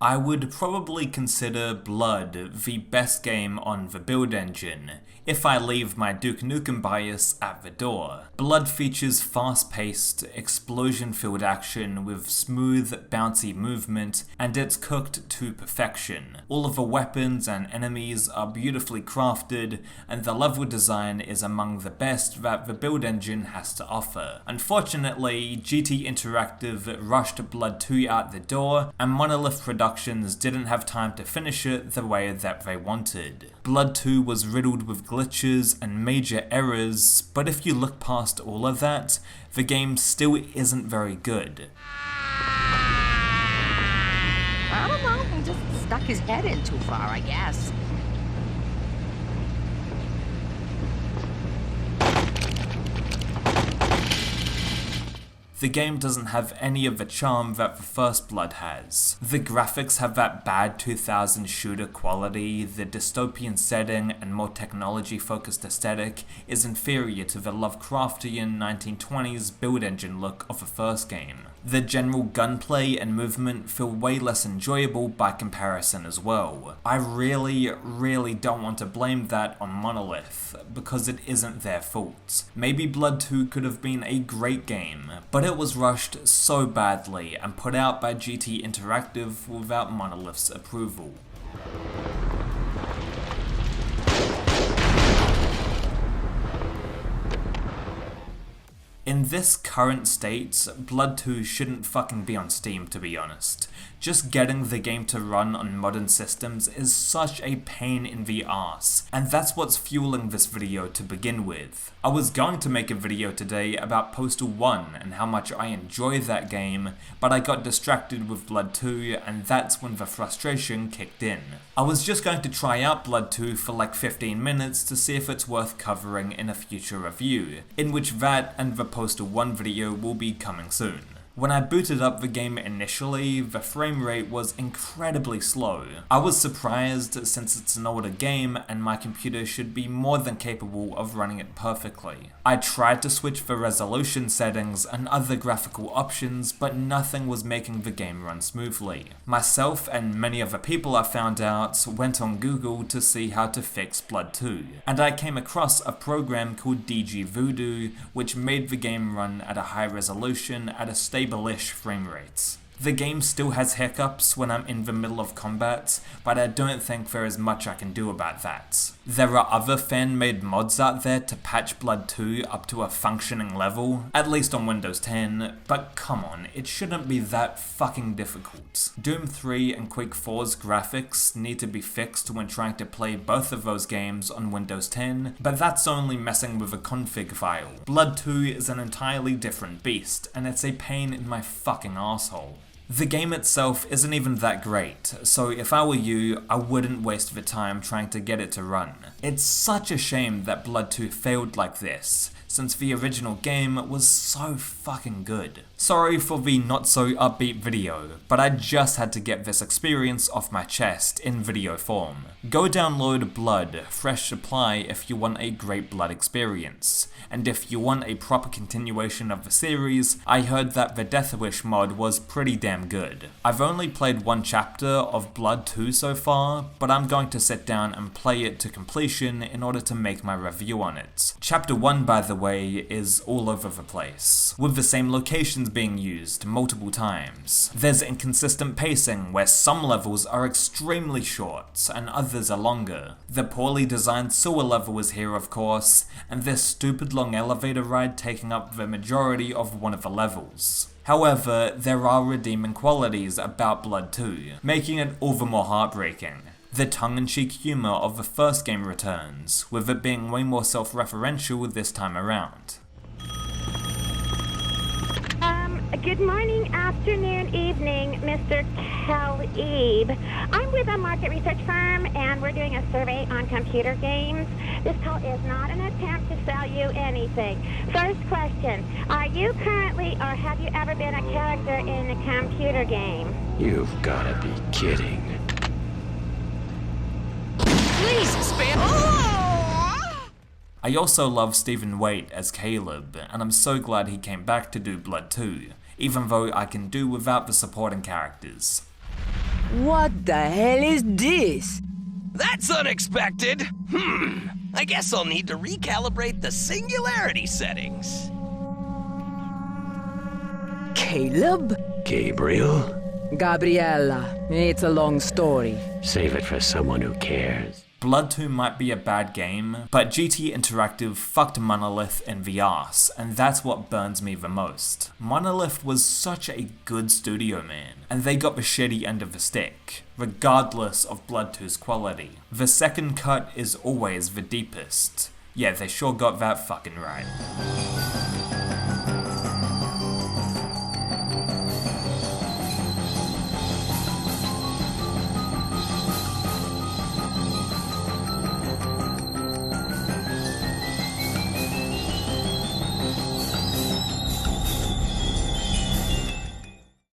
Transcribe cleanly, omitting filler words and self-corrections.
I would probably consider Blood the best game on the build engine, if I leave my Duke Nukem bias at the door. Blood features fast-paced, explosion-filled action with smooth, bouncy movement, and it's cooked to perfection. All of the weapons and enemies are beautifully crafted, and the level design is among the best that the build engine has to offer. Unfortunately, GT Interactive rushed Blood 2 out the door, and Monolith Productions didn't have time to finish it the way that they wanted. Blood 2 was riddled with glitches and major errors, but if you look past all of that, the game still isn't very good. I don't know, he just stuck his head in too far, I guess. The game doesn't have any of the charm that the first Blood has. The graphics have that bad 2000 shooter quality, the dystopian setting and more technology-focused aesthetic is inferior to the Lovecraftian 1920s build engine look of the first game. The general gunplay and movement feel way less enjoyable by comparison as well. I really don't want to blame that on Monolith, because it isn't their fault. Maybe Blood 2 could have been a great game, but it was rushed so badly and put out by GT Interactive without Monolith's approval. In this current state, Blood 2 shouldn't fucking be on Steam, to be honest. Just getting the game to run on modern systems is such a pain in the arse, and that's what's fueling this video to begin with. I was going to make a video today about Postal 1 and how much I enjoy that game, but I got distracted with Blood 2 and that's when the frustration kicked in. I was just going to try out Blood 2 for like 15 minutes to see if it's worth covering in a future review, in which that and the Postal 1 video will be coming soon. When I booted up the game initially, the frame rate was incredibly slow. I was surprised since it's an older game and my computer should be more than capable of running it perfectly. I tried to switch the resolution settings and other graphical options, but nothing was making the game run smoothly. Myself and many other people I found out went on Google to see how to fix Blood 2, and I came across a program called DG Voodoo, which made the game run at a high resolution at a stable-ish frame rates. The game still has hiccups when I'm in the middle of combat, but I don't think there is much I can do about that. There are other fan-made mods out there to patch Blood 2 up to a functioning level, at least on Windows 10, but come on, it shouldn't be that fucking difficult. Doom 3 and Quake 4's graphics need to be fixed when trying to play both of those games on Windows 10, but that's only messing with a config file. Blood 2 is an entirely different beast, and it's a pain in my fucking arsehole. The game itself isn't even that great, so if I were you, I wouldn't waste the time trying to get it to run. It's such a shame that Blood 2 failed like this, since the original game was so fucking good. Sorry for the not so upbeat video, but I just had to get this experience off my chest in video form. Go download Blood, fresh supply if you want a great Blood experience. And if you want a proper continuation of the series, I heard that the Death Wish mod was pretty damn good. I've only played one chapter of Blood 2 so far, but I'm going to sit down and play it to completion in order to make my review on it. Chapter 1, by the way, is all over the place, with the same locations being used multiple times. There's inconsistent pacing where some levels are extremely short and others are longer. The poorly designed sewer level is here of course, and this stupid long elevator ride taking up the majority of one of the levels. However, there are redeeming qualities about Blood 2, making it all the more heartbreaking. The tongue-in-cheek humour of the first game returns, with it being way more self-referential this time around. Good morning, afternoon, evening, Mr. Talib. I'm with a market research firm, and we're doing a survey on computer games. This call is not an attempt to sell you anything. First question, are you currently or have you ever been a character in a computer game? You've gotta be kidding. Please expand. I also love Stephen Waite as Caleb, and I'm so glad he came back to do Blood 2, even though I can do without the supporting characters. What the hell is this? That's unexpected. I guess I'll need to recalibrate the singularity settings. Caleb? Gabriel? Gabriella. It's a long story. Save it for someone who cares. Blood 2 might be a bad game, but GT Interactive fucked Monolith in the arse, and that's what burns me the most. Monolith was such a good studio, man, and they got the shitty end of the stick, regardless of Blood 2's quality. The second cut is always the deepest. Yeah, they sure got that fucking right.